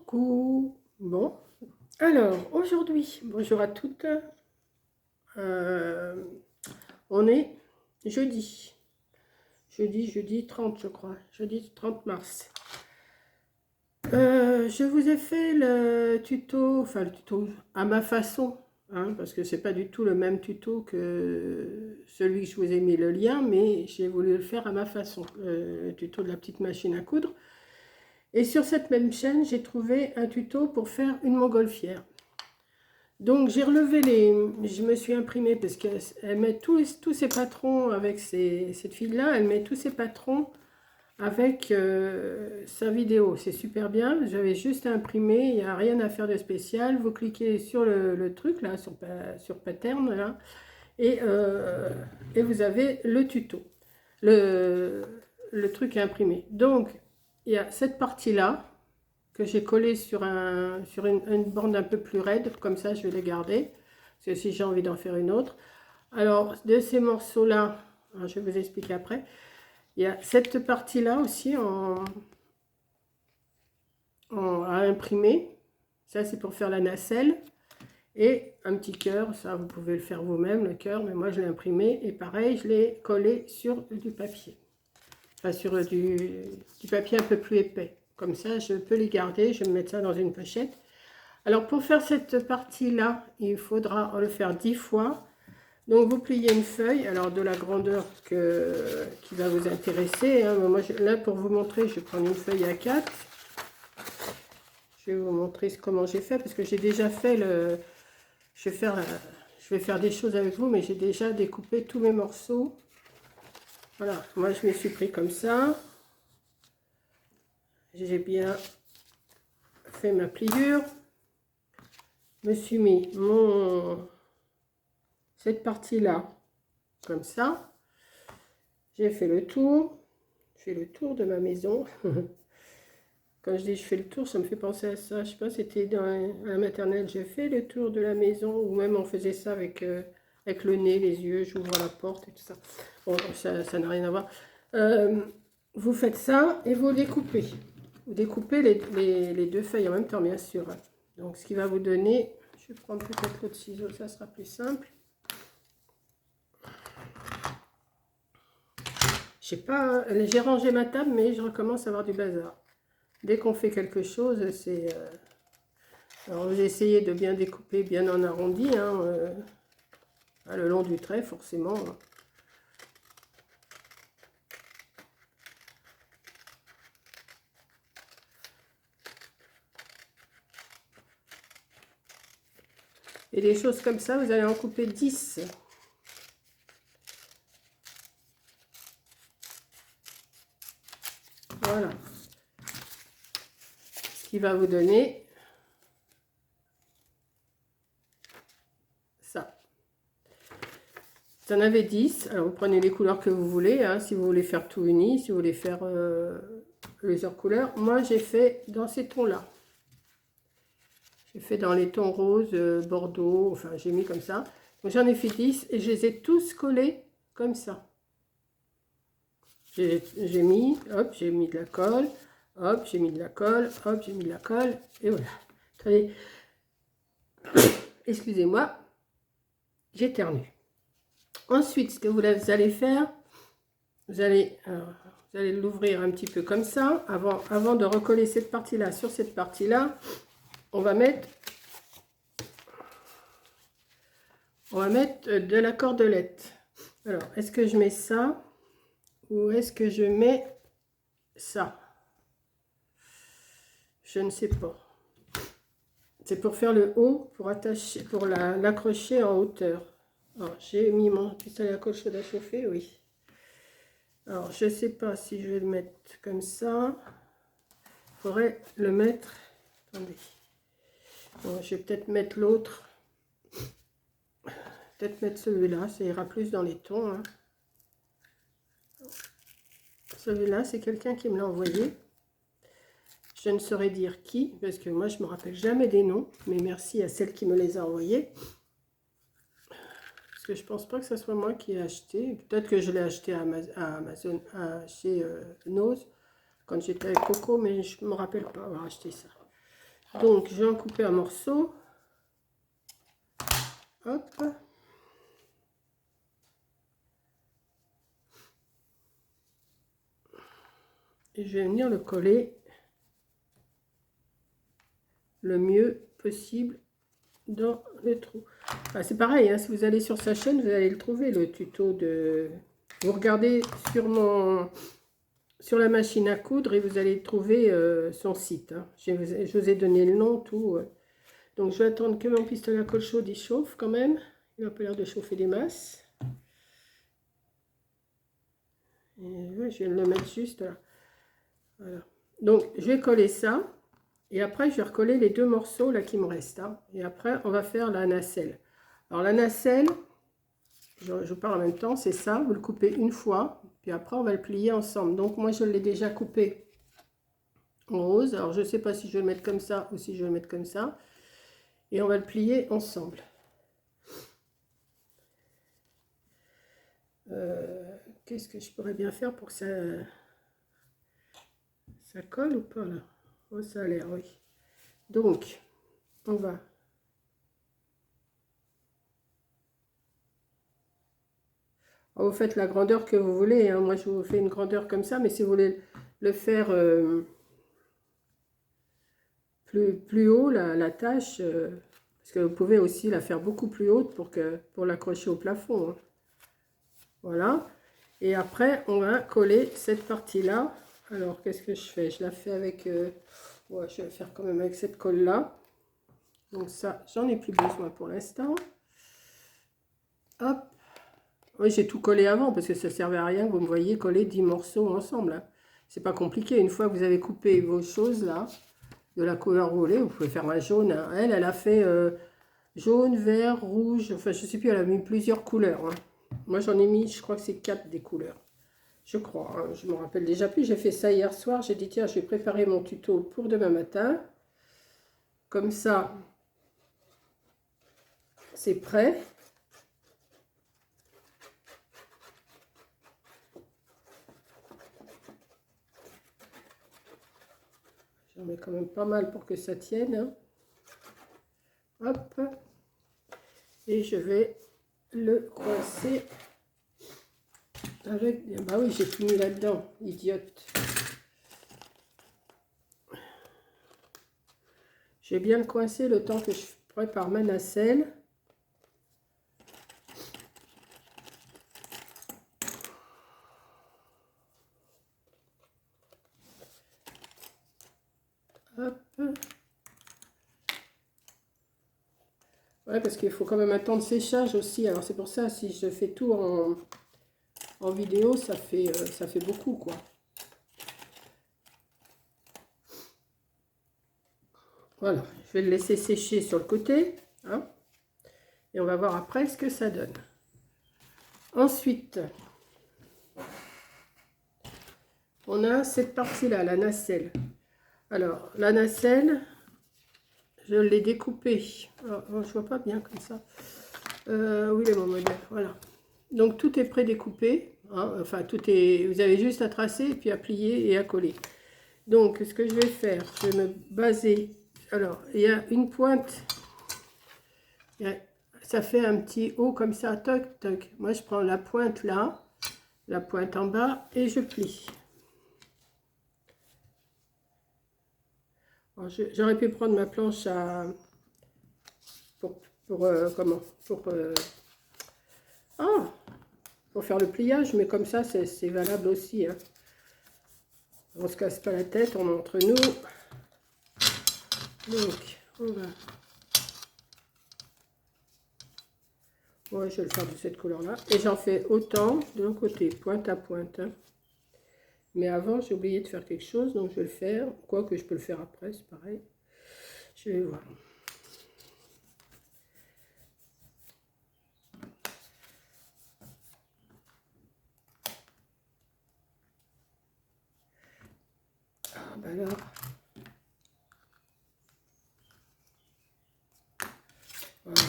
Coucou. Bon, alors aujourd'hui, bonjour à toutes. Euh, on est jeudi 30 je crois, jeudi 30 mars. Je vous ai fait le tuto, enfin le tuto à ma façon, hein, parce que c'est pas du tout le même tuto que celui que je vous ai mis le lien, mais j'ai voulu le faire à ma façon, le tuto de la petite machine à coudre. Et sur cette même chaîne, j'ai trouvé un tuto pour faire une montgolfière. Donc j'ai relevé je me suis imprimé parce qu'elle met tous ses patrons avec cette fille-là, elle met tous ses patrons avec sa vidéo. C'est super bien, j'avais juste à imprimer, il n'y a rien à faire de spécial. Vous cliquez sur le truc là, sur Pattern là, et vous avez le tuto, le truc à imprimer. Donc il y a cette partie-là que j'ai collé sur une bande un peu plus raide, comme ça je vais les garder, parce que si j'ai envie d'en faire une autre. Alors de ces morceaux-là, je vais vous expliquer après, il y a cette partie-là aussi à imprimer, ça c'est pour faire la nacelle, et un petit cœur, ça vous pouvez le faire vous-même, le cœur, mais moi je l'ai imprimé, et pareil, je l'ai collé sur du papier, enfin sur du papier un peu plus épais. Comme ça, je peux les garder, je vais me mettre ça dans une pochette. Alors, pour faire cette partie-là, il faudra le faire 10 fois. Donc, vous pliez une feuille, alors de la grandeur qui va vous intéresser. Hein. Moi, là, pour vous montrer, je vais prendre une feuille A4. Je vais vous montrer comment j'ai fait, parce que j'ai déjà fait je vais faire des choses avec vous, mais j'ai déjà découpé tous mes morceaux. Voilà, moi, je me suis pris comme ça. J'ai bien fait ma pliure. Je me suis mis cette partie là comme ça. J'ai fait le tour. Je fais le tour de ma maison. Quand je dis je fais le tour, ça me fait penser à ça. Je sais pas, c'était dans la maternelle, j'ai fait le tour de la maison, ou même on faisait ça avec le nez, les yeux, j'ouvre la porte et tout ça. Bon, ça n'a rien à voir. Vous faites ça et vous découpez. Vous découpez les deux feuilles en même temps, bien sûr. Donc, ce qui va vous donner, je vais prendre peut-être l'autre ciseau, ça sera plus simple. Je sais pas, j'ai rangé ma table, mais je recommence à avoir du bazar. Dès qu'on fait quelque chose, c'est... Alors, j'ai essayé de bien découper, bien en arrondi, hein, le long du trait, forcément. Et des choses comme ça, vous allez en couper 10. Voilà. Ce qui va vous donner ça. Vous en avez 10. Alors, vous prenez les couleurs que vous voulez. Hein, si vous voulez faire tout uni, si vous voulez faire plusieurs couleurs. Moi, j'ai fait dans ces tons-là. J'ai fait dans les tons roses, bordeaux. Enfin, j'ai mis comme ça. J'en ai fait 10 et je les ai tous collés comme ça. J'ai mis, hop, j'ai mis de la colle, hop, j'ai mis de la colle, hop, j'ai mis de la colle, et voilà. Attendez, excusez-moi, j'éternue. Ensuite, ce que vous allez faire, vous allez l'ouvrir un petit peu comme ça, avant de recoller cette partie-là sur cette partie-là, on va mettre de la cordelette. Alors, est-ce que je mets ça? Ou est-ce que je mets ça? Je ne sais pas. C'est pour faire le haut, pour attacher, pour l'accrocher en hauteur. Alors, j'ai mis mon pistolet à colle chaude à chauffer, oui. Alors, je ne sais pas si je vais le mettre comme ça. Il faudrait le mettre... Attendez. Bon, je vais peut-être mettre l'autre. Peut-être mettre celui-là, ça ira plus dans les tons. Hein. Celui-là, c'est quelqu'un qui me l'a envoyé. Je ne saurais dire qui, parce que moi, je ne me rappelle jamais des noms. Mais merci à celle qui me les a envoyés. Parce que je ne pense pas que ce soit moi qui ai acheté. Peut-être que je l'ai acheté à Amazon, chez Nose, quand j'étais avec Coco, mais je ne me rappelle pas avoir acheté ça. Donc, je vais en couper un morceau. Hop. Et je vais venir le coller le mieux possible dans le trou. Ah, c'est pareil, hein, si vous allez sur sa chaîne, vous allez le trouver, le tuto de... Vous regardez sur la machine à coudre et vous allez trouver son site. Hein. Je vous ai donné le nom, tout. Donc, je vais attendre que mon pistolet à colle chaude il chauffe quand même. Il n'a pas l'air de chauffer des masses. Et ouais, je vais le mettre juste là. Voilà. Donc, je vais coller ça. Et après, je vais recoller les deux morceaux là qui me restent. Hein. Et après, on va faire la nacelle. Alors, la nacelle, je parle en même temps, c'est ça. Vous le coupez une fois. Puis après, on va le plier ensemble. Donc, moi, je l'ai déjà coupé en rose. Alors, je ne sais pas si je vais le mettre comme ça ou si je vais le mettre comme ça. Et on va le plier ensemble. Qu'est-ce que je pourrais bien faire pour que ça colle ou pas là? Oh, ça a l'air, oui. Donc, on va... Vous faites la grandeur que vous voulez. Hein. Moi, je vous fais une grandeur comme ça. Mais si vous voulez le faire plus haut, la tâche, parce que vous pouvez aussi la faire beaucoup plus haute pour l'accrocher au plafond. Hein. Voilà. Et après, on va coller cette partie-là. Alors, qu'est-ce que je fais? Je la fais avec... ouais, je vais le faire quand même avec cette colle-là. Donc ça, j'en ai plus besoin pour l'instant. Hop. Oui, j'ai tout collé avant parce que ça ne servait à rien que vous me voyez coller 10 morceaux ensemble. Hein. C'est pas compliqué. Une fois que vous avez coupé vos choses là, de la couleur roulée, vous pouvez faire un jaune. Hein. Elle a fait jaune, vert, rouge. Enfin, je sais plus, elle a mis plusieurs couleurs. Hein. Moi, j'en ai mis, je crois que c'est 4 des couleurs. Je crois. Hein. Je me rappelle déjà plus. J'ai fait ça hier soir. J'ai dit, tiens, je vais préparer mon tuto pour demain matin. Comme ça, c'est prêt. J'en mets quand même pas mal pour que ça tienne. Hein. Hop. Et je vais le coincer avec... Bah oui, j'ai tout mis là-dedans, idiote. Je vais bien le coincer le temps que je prépare ma nacelle. Hop. Ouais, parce qu'il faut quand même un temps de séchage aussi. Alors c'est pour ça, si je fais tout en vidéo, ça fait beaucoup, quoi. Voilà, je vais le laisser sécher sur le côté. Hein, et on va voir après ce que ça donne. Ensuite, on a cette partie-là, la nacelle. Alors, la nacelle, je l'ai découpée. Alors, je vois pas bien comme ça. Où il est mon modèle? Voilà. Donc, tout est pré-découpé. Hein, enfin, tout est... Vous avez juste à tracer, et puis à plier et à coller. Donc, ce que je vais faire, je vais me baser... Alors, il y a une pointe... Ça fait un petit haut comme ça, toc, toc. Moi, je prends la pointe là, la pointe en bas, et je plie. J'aurais pu prendre ma planche à... comment? Pour faire le pliage, mais comme ça, c'est valable aussi. Hein. On ne se casse pas la tête, on est entre nous. Donc, on va... Ouais, je vais le faire de cette couleur-là. Et j'en fais autant de l'autre côté, pointe à pointe. Hein. Mais avant, j'ai oublié de faire quelque chose, donc je vais le faire. Quoique je peux le faire après, c'est pareil. Je vais voir. Ah, bah alors... Voilà.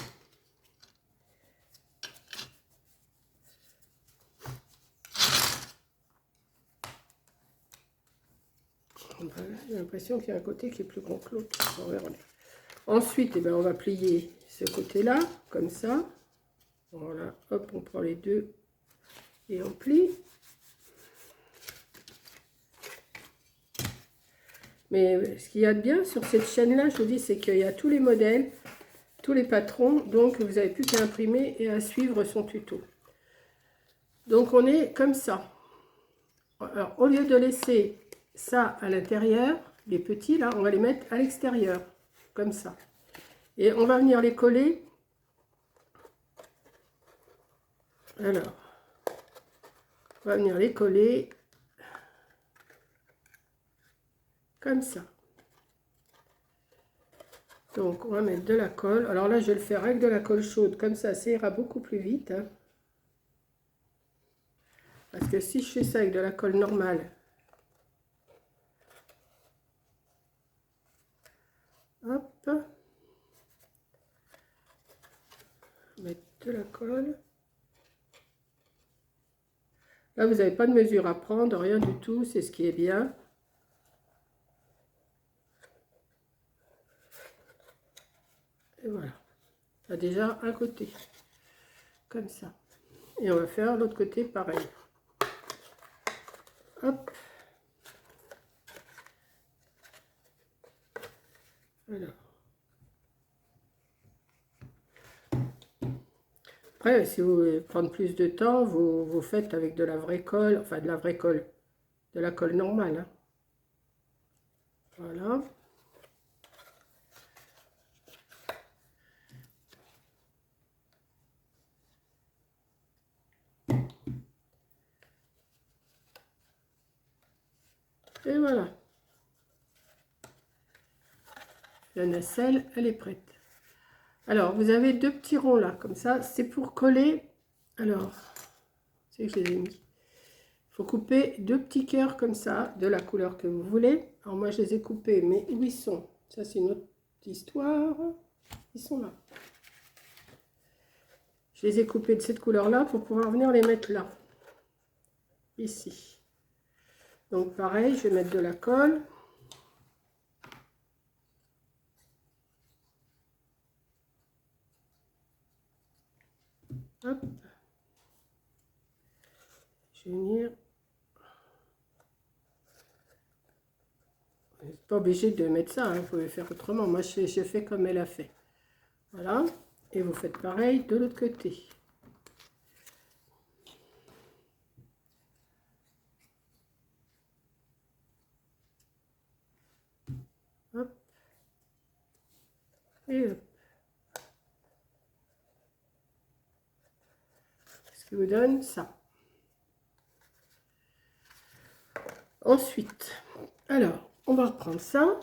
J'ai l'impression qu'il y a un côté qui est plus grand que l'autre. On verra bien. Ensuite, eh ben, on va plier ce côté-là, comme ça. Voilà, hop, on prend les deux et on plie. Mais ce qu'il y a de bien sur cette chaîne-là, je vous dis, c'est qu'il y a tous les modèles, tous les patrons, donc vous n'avez plus qu'à imprimer et à suivre son tuto. Donc on est comme ça. Alors, au lieu de laisser ça à l'intérieur, les petits là, on va les mettre à l'extérieur, comme ça. Et on va venir les coller. Alors, on va venir les coller comme ça. Donc, on va mettre de la colle. Alors là, je vais le faire avec de la colle chaude, comme ça ira beaucoup plus vite. Hein. Parce que si je fais ça avec de la colle normale, hop, mettre de la colle. Là, vous n'avez pas de mesure à prendre, rien du tout, c'est ce qui est bien. Et voilà, on a déjà un côté, comme ça. Et on va faire l'autre côté pareil. Hop. Voilà. Après, si vous voulez prendre plus de temps, vous faites avec de la vraie colle, enfin de la vraie colle, de la colle normale. Hein. Voilà. Et voilà. La nacelle, elle est prête. Alors, vous avez deux petits ronds là, comme ça. C'est pour coller. Alors, c'est que je les ai mis. Il faut couper deux petits cœurs comme ça, de la couleur que vous voulez. Alors, moi, je les ai coupés, mais où ils sont? Ça, c'est une autre histoire. Ils sont là. Je les ai coupés de cette couleur-là pour pouvoir venir les mettre là. Ici. Donc, pareil, je vais mettre de la colle. Hop. Je vais venir. Vous n'êtes pas obligé de mettre ça, hein, vous pouvez faire autrement. Moi, je fais comme elle a fait. Voilà. Et vous faites pareil de l'autre côté. Hop. Et hop. Ce qui vous donne ça. Ensuite, alors, on va reprendre ça.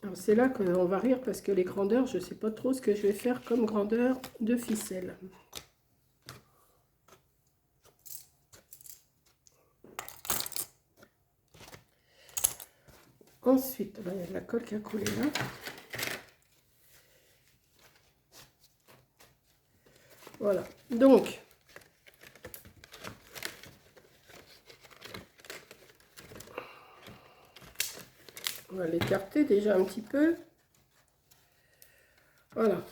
Alors, c'est là qu'on va rire parce que les grandeurs, je ne sais pas trop ce que je vais faire comme grandeur de ficelle. Ensuite, il y a de la colle qui a coulé là. Voilà, donc, on va l'écarter déjà un petit peu. Voilà.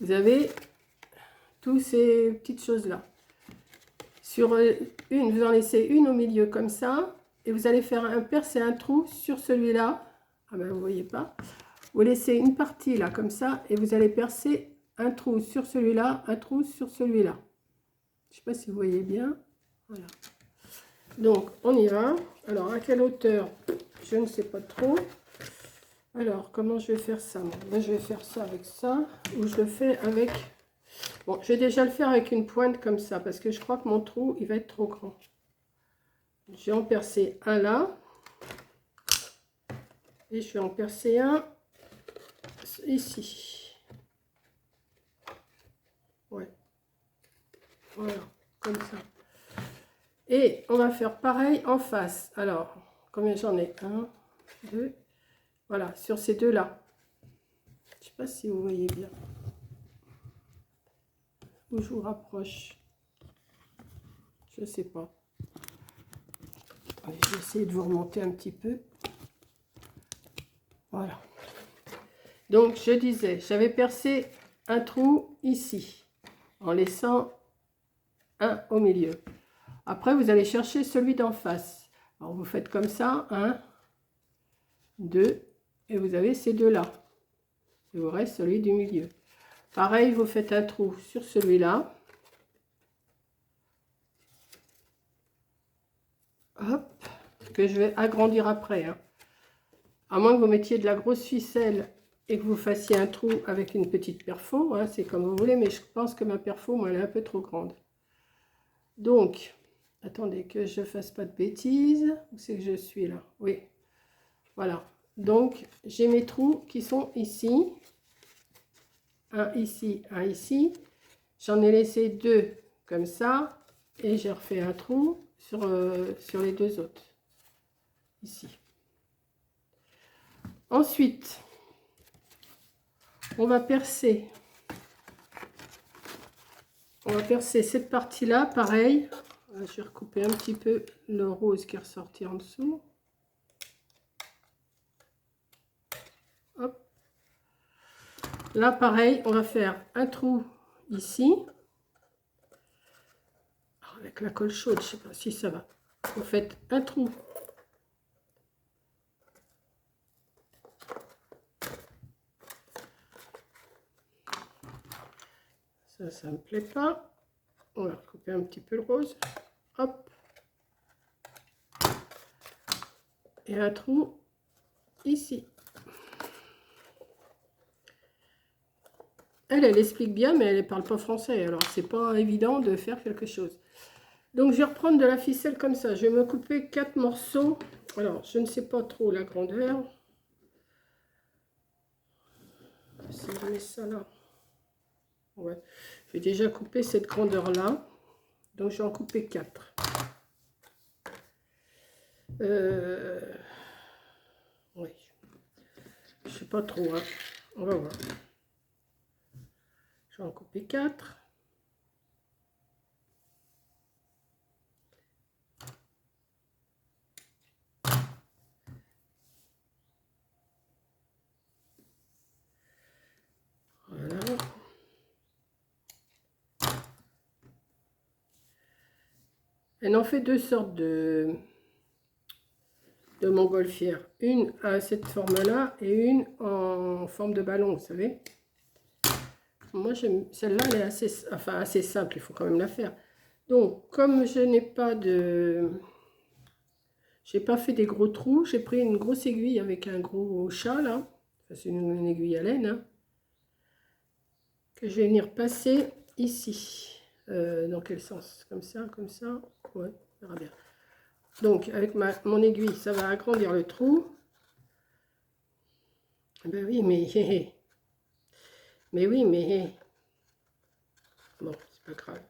Vous avez toutes ces petites choses-là. Sur une, vous en laissez une au milieu comme ça. Et vous allez faire percer un trou sur celui-là. Ah ben, vous voyez pas. Vous laissez une partie là comme ça. Et vous allez percer un trou sur celui-là, un trou sur celui-là. Je ne sais pas si vous voyez bien. Voilà. Donc, on y va. Alors, à quelle hauteur? Je ne sais pas trop. Alors, comment je vais faire ça? Moi, je vais faire ça avec ça. Ou je le fais avec... Bon, je vais déjà le faire avec une pointe comme ça. Parce que je crois que mon trou, il va être trop grand. Je vais en percer un là. Et je vais en percer un ici. Ouais. Voilà, comme ça. Et on va faire pareil en face. Alors, combien j'en ai? 1, 2. Voilà, sur ces deux-là. Je ne sais pas si vous voyez bien. Ou je vous rapproche. Je ne sais pas. Allez, je vais essayer de vous remonter un petit peu. Voilà. Donc, je disais, j'avais percé un trou ici, en laissant un au milieu. Après, vous allez chercher celui d'en face. Alors, vous faites comme ça, 1, 2, et vous avez ces deux-là. Il vous reste celui du milieu. Pareil, vous faites un trou sur celui-là. Hop, que je vais agrandir après. Hein. À moins que vous mettiez de la grosse ficelle et que vous fassiez un trou avec une petite perfo. Hein, c'est comme vous voulez, mais je pense que ma perfo, moi, elle est un peu trop grande. Donc, attendez que je ne fasse pas de bêtises. Où c'est que je suis là? Oui, voilà. Donc, j'ai mes trous qui sont ici. Un ici, un ici. J'en ai laissé deux comme ça. Et j'ai refait un trou sur les deux autres. Ici. Ensuite, on va percer. On va percer cette partie-là, pareil. Je vais recouper un petit peu le rose qui est ressorti en dessous. Hop. Là, pareil, on va faire un trou ici. Alors, avec la colle chaude, je ne sais pas si ça va. Vous faites un trou. Ça ne me plaît pas. On va recouper un petit peu le rose. Hop. Et un trou ici. Elle explique bien, mais elle ne parle pas français. Alors, c'est pas évident de faire quelque chose. Donc, je vais reprendre de la ficelle comme ça. Je vais me couper 4 morceaux. Alors, je ne sais pas trop la grandeur. Si je mets ça là. Ouais. J'ai déjà coupé cette grandeur-là. Donc, je vais en couper 4. Oui. Je sais pas trop. Hein. On va voir. Je vais en couper 4. Voilà. Elle en fait deux sortes de montgolfière. Une à cette forme-là et une en forme de ballon, vous savez. Moi, j'aime celle-là, elle est assez simple, il faut quand même la faire. Donc, comme je n'ai pas de... J'ai pas fait des gros trous, j'ai pris une grosse aiguille avec un gros chat, là. Enfin, c'est une aiguille à laine, hein, que je vais venir passer ici. Dans quel sens? Comme ça, comme ça. Ouais, on verra bien. Donc, avec mon aiguille, ça va agrandir le trou. Ben oui, mais... Mais oui, mais... Bon, c'est pas grave.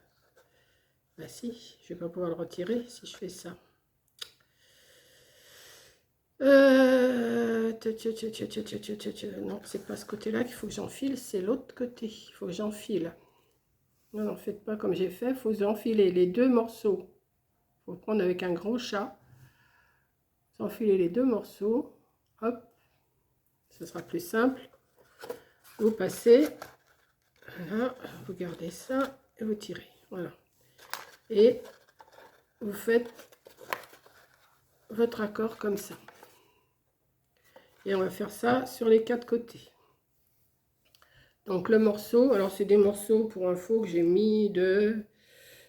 Bah si, je vais pas pouvoir le retirer si je fais ça. Non, c'est pas ce côté-là qu'il faut que j'enfile, c'est l'autre côté. Il faut que j'enfile. Non, n'en faites pas comme j'ai fait. Il faut enfiler les deux morceaux. Il faut prendre avec un gros chat. Enfiler les deux morceaux. Hop. Ce sera plus simple. Vous passez. Voilà. Vous gardez ça et vous tirez. Voilà. Et vous faites votre accord comme ça. Et on va faire ça sur les 4 côtés. Donc le morceau, alors c'est des morceaux pour info que j'ai mis de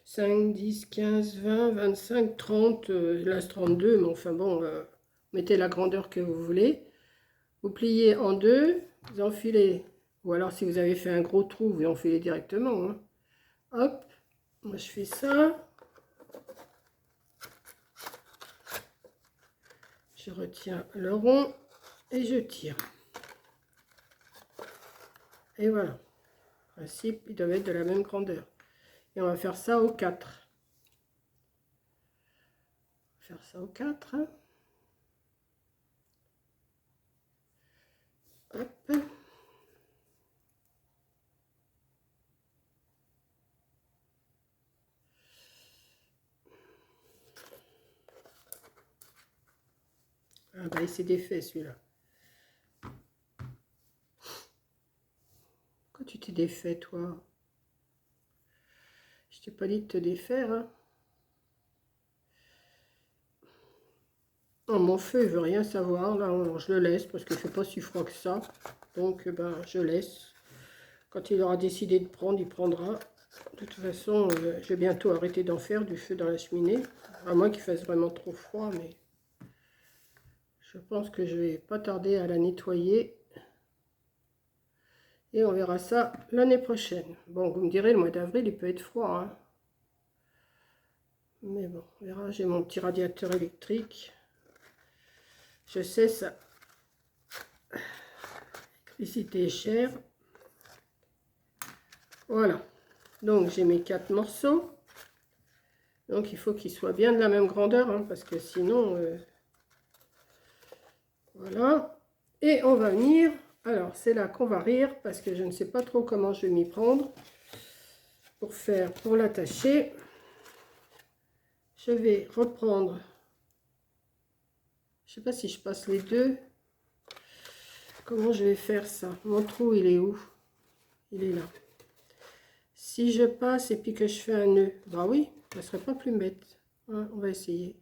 5, 10, 15, 20, 25, 30, là c'est 32, mais enfin bon, mettez la grandeur que vous voulez. Vous pliez en deux, vous enfilez, ou alors si vous avez fait un gros trou, vous enfilez directement. Hein. Hop, moi je fais ça. Je retiens le rond et je tire. Et voilà. En principe, ils doivent être de la même grandeur. Et on va faire ça aux 4. Faire ça aux 4. Hop. Allez, c'est défait celui-là. Pourquoi tu t'es défait, toi? Je t'ai pas dit de te défaire, hein. Oh, mon feu, il veut rien savoir. Là, je le laisse parce que je ne fais pas si froid que ça. Donc, ben, je laisse. Quand il aura décidé de prendre, il prendra. De toute façon, je vais bientôt arrêter d'en faire du feu dans la cheminée. À moins qu'il fasse vraiment trop froid, mais je pense que je vais pas tarder à la nettoyer. Et on verra ça l'année prochaine. Bon, vous me direz, le mois d'avril, il peut être froid, hein. Mais bon, on verra. J'ai mon petit radiateur électrique. Je sais ça. L'électricité est chère. Voilà. Donc, j'ai mes 4 morceaux. Donc, il faut qu'ils soient bien de la même grandeur, hein, parce que sinon... voilà. Et on va venir... Alors, c'est là qu'on va rire, parce que je ne sais pas trop comment je vais m'y prendre. Pour l'attacher, je vais reprendre... Je ne sais pas si je passe les deux. Comment je vais faire ça? Mon trou, il est où? Il est là. Si je passe et puis que je fais un nœud, bah oui, ça serait pas plus bête. Hein, on va essayer.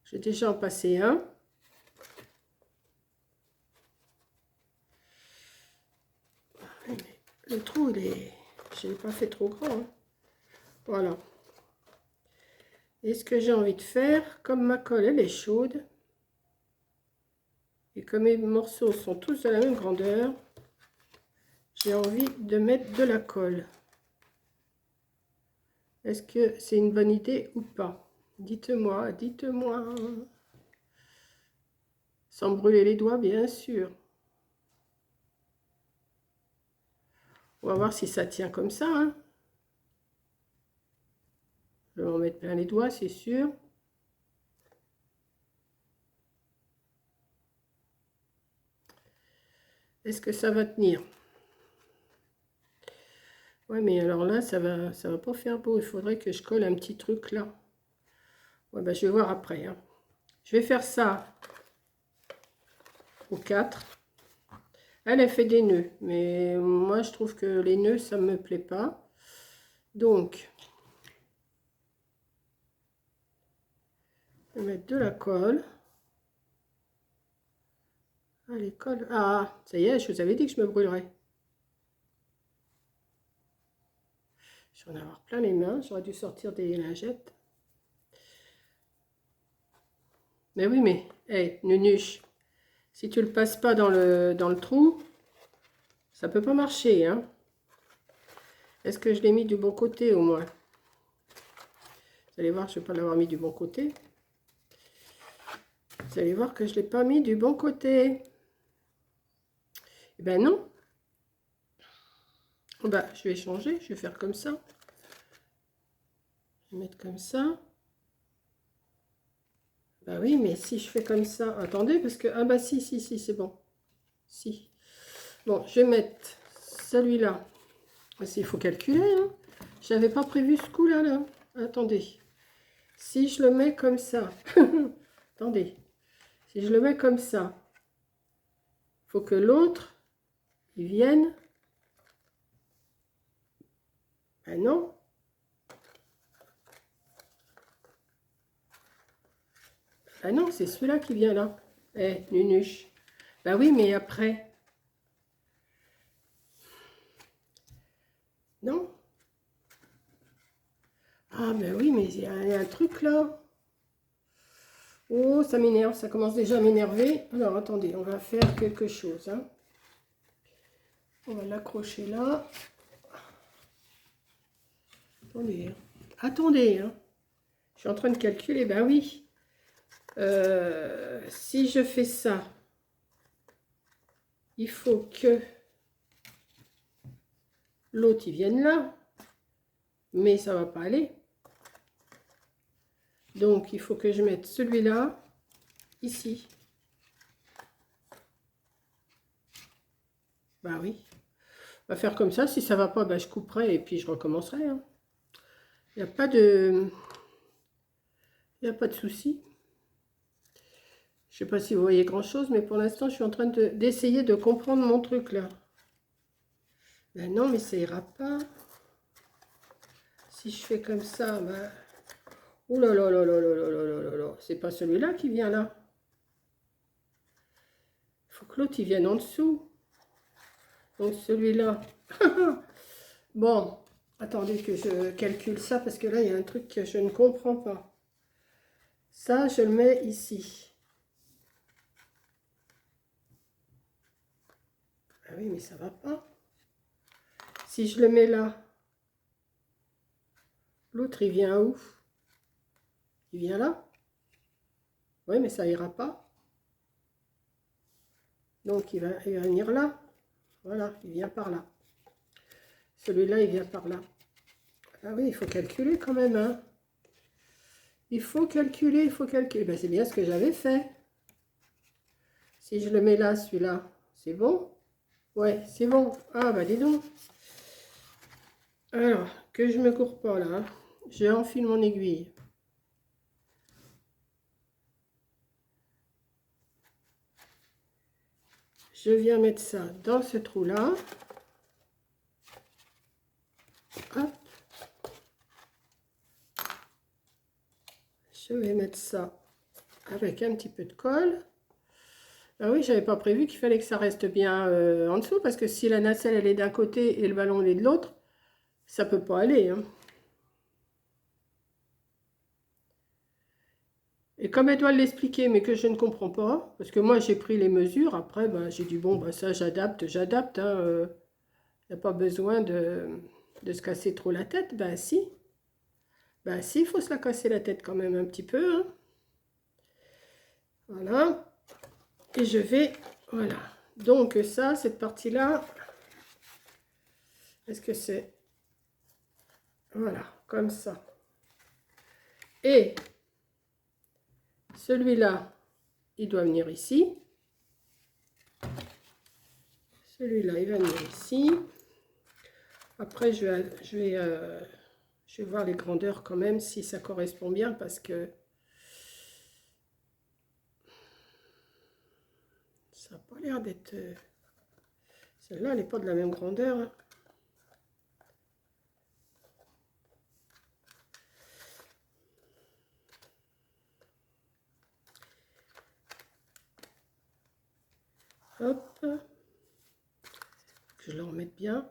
J'ai déjà en passé un. Le trou, il est... Je l'ai pas fait trop grand. Hein. Voilà. Et ce que j'ai envie de faire, comme ma colle, elle est chaude, et comme mes morceaux sont tous de la même grandeur, j'ai envie de mettre de la colle. Est-ce que c'est une bonne idée ou pas? Dites-moi, dites-moi. Sans brûler les doigts, bien sûr. On va voir si ça tient comme ça. Hein. Je vais en mettre plein les doigts, c'est sûr. Est-ce que ça va tenir? Ouais, mais alors là, ça va pas faire beau. Il faudrait que je colle un petit truc là. Ouais, ben, je vais voir après. Hein. Je vais faire ça aux 4. Elle fait des nœuds, mais moi, je trouve que les nœuds, ça me plaît pas. Donc, je vais mettre de la colle. Allez, colle. Ah, ça y est, je vous avais dit que je me brûlerais. Je vais en avoir plein les mains. J'aurais dû sortir des lingettes. Mais oui, mais, hé, Nunuche, si tu le passes pas dans le trou, ça peut pas marcher, hein. Est-ce que je l'ai mis du bon côté au moins? Vous allez voir, je ne vais pas l'avoir mis du bon côté. Vous allez voir que je ne l'ai pas mis du bon côté. Eh ben non. Bah, je vais changer, je vais faire comme ça. Je vais mettre comme ça. Bah oui, mais si je fais comme ça, attendez, parce que... Ah bah si, c'est bon. Si. Bon, je vais mettre celui-là. Il faut calculer, hein. Je n'avais pas prévu ce coup-là, là. Attendez. Si je le mets comme ça... Attendez. Si je le mets comme ça, il faut que l'autre, il vienne... Ben non. Ah non, c'est celui-là qui vient là. Eh, Nunuche. Ben oui, mais après. Non. Ah ben oui, mais il y a un truc là. Oh, ça m'énerve, ça commence déjà à m'énerver. Alors, attendez, on va faire quelque chose. Hein. On va l'accrocher là. Attendez. Hein. Attendez. Hein. Je suis en train de calculer. Ben oui. Si je fais ça, il faut que l'autre, il vienne là. Mais ça va pas aller. Donc, il faut que je mette celui-là ici. Bah oui. On va faire comme ça. Si ça va pas, bah, je couperai et puis je recommencerai. Hein. Il n'y a pas de... Il n'y a pas de souci. Je sais pas si vous voyez grand chose, mais pour l'instant, je suis en train d'essayer de comprendre mon truc là. Ben non, mais ça ira pas. Si je fais comme ça, ben... Ouh là là là là là là là là là. C'est pas celui-là qui vient là. Il faut que l'autre il vienne en dessous. Donc celui-là. Bon, attendez que je calcule ça parce que là, il y a un truc que je ne comprends pas. Ça, je le mets ici. Ah oui, mais ça va pas. Si je le mets là, l'autre, il vient où? Il vient là? Oui, mais ça ira pas. Donc, il va venir là. Voilà, il vient par là. Celui-là, il vient par là. Ah oui, il faut calculer quand même, hein. Il faut calculer, il faut calculer. Ben, c'est bien ce que j'avais fait. Si je le mets là, celui-là, c'est bon? Ouais, c'est bon. Ah, bah dis donc. Alors, que je me cours pas là, hein. Je enfile mon aiguille. Je viens mettre ça dans ce trou-là. Hop. Je vais mettre ça avec un petit peu de colle. Ah oui, j'avais pas prévu qu'il fallait que ça reste bien en dessous, parce que si la nacelle elle est d'un côté et le ballon est de l'autre, ça peut pas aller, hein. Et comme elle doit l'expliquer, mais que je ne comprends pas, parce que moi j'ai pris les mesures, après ben, j'ai dit bon, ben, ça j'adapte, j'adapte, hein, il n'y a pas besoin de se casser trop la tête. Ben si, il faut se la casser la tête quand même un petit peu, hein. Voilà, et je vais, voilà. Donc ça, cette partie-là, est-ce que c'est, voilà, comme ça. Et celui-là, il doit venir ici. Celui-là, il va venir ici. Après, je vais voir les grandeurs quand même, si ça correspond bien, parce que ça n'a pas l'air d'être... Celle-là, elle n'est pas de la même grandeur, hein. Hop. Que je le remette bien.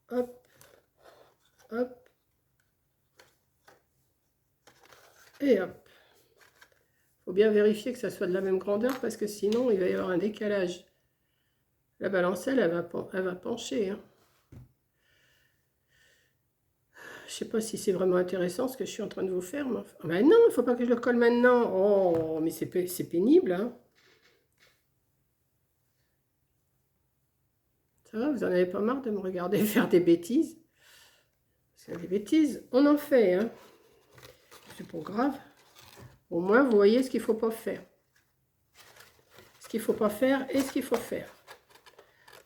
Hop. Hop. Et hop. Faut bien vérifier que ça soit de la même grandeur, parce que sinon, il va y avoir un décalage. La balancelle, elle va pencher, hein. Je sais pas si c'est vraiment intéressant ce que je suis en train de vous faire. Mais enfin... Ben non, il ne faut pas que je le colle maintenant. Oh, mais c'est pénible, hein. Ça va, vous en avez pas marre de me regarder faire des bêtises? C'est des bêtises, on en fait, hein. C'est pas grave. Au moins, vous voyez ce qu'il ne faut pas faire. Ce qu'il ne faut pas faire et ce qu'il faut faire.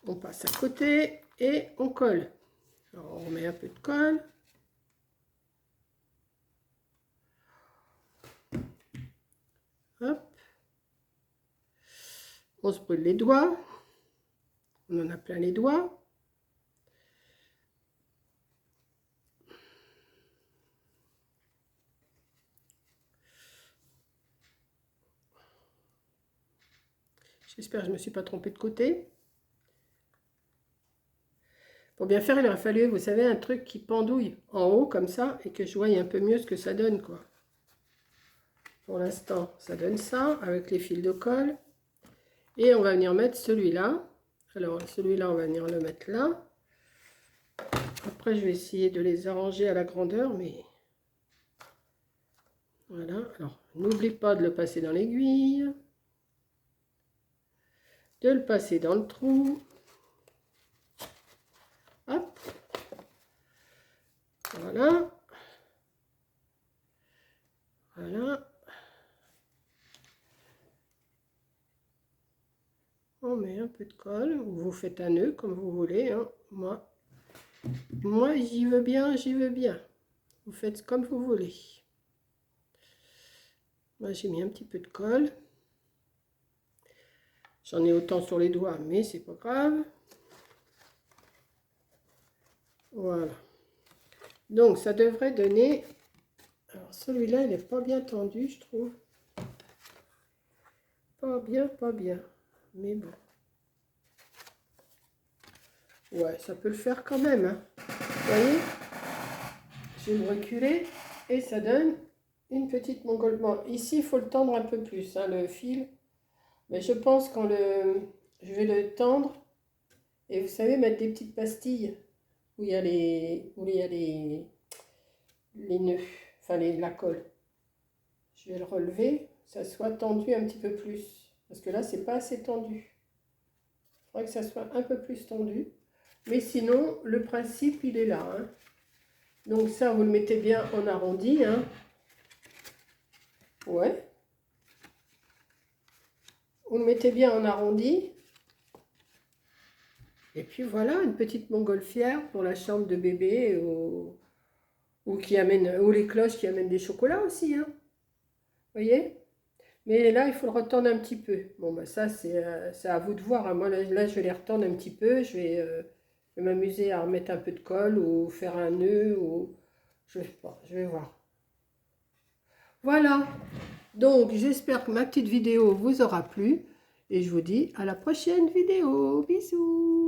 On passe à côté et on colle. Alors, on remet un peu de colle. Hop. On se brûle les doigts. On en a plein les doigts. J'espère que je ne me suis pas trompée de côté. Pour bien faire, il aurait fallu, vous savez, un truc qui pendouille en haut comme ça et que je voie un peu mieux ce que ça donne, quoi. Pour l'instant, ça donne ça avec les fils de colle. Et on va venir mettre celui-là. Alors, celui-là, on va venir le mettre là. Après, je vais essayer de les arranger à la grandeur, mais... Voilà. Alors, n'oublie pas de le passer dans l'aiguille. De le passer dans le trou. Hop. Voilà. Voilà. On met un peu de colle, ou vous faites un nœud comme vous voulez, hein. Moi j'y veux bien, j'y veux bien. Vous faites comme vous voulez. Moi j'ai mis un petit peu de colle. J'en ai autant sur les doigts, mais c'est pas grave. Voilà. Donc, ça devrait donner... Alors, celui-là, il n'est pas bien tendu, je trouve. Pas bien, pas bien. Mais bon. Ouais, ça peut le faire quand même. Hein. Vous voyez? Je vais me reculer et ça donne une petite mongole. Bon, ici, il faut le tendre un peu plus, hein, le fil. Mais je pense quand je vais le tendre, et vous savez, mettre des petites pastilles où il y a les nœuds, enfin la colle. Je vais le relever, ça soit tendu un petit peu plus. Parce que là, c'est pas assez tendu. Il faudrait que ça soit un peu plus tendu. Mais sinon, le principe, il est là. Hein. Donc ça, vous le mettez bien en arrondi. Hein. Ouais. Vous le mettez bien en arrondi. Et puis voilà, une petite montgolfière pour la chambre de bébé ou les cloches qui amènent des chocolats aussi. Hein. Vous voyez? Mais là, il faut le retendre un petit peu. Bon, bah ça, c'est à vous de voir. Hein. Moi, là, je vais les retendre un petit peu. Je vais m'amuser à remettre un peu de colle ou faire un nœud. Ou... Je vais pas, je vais voir. Voilà. Donc, j'espère que ma petite vidéo vous aura plu. Et je vous dis à la prochaine vidéo. Bisous.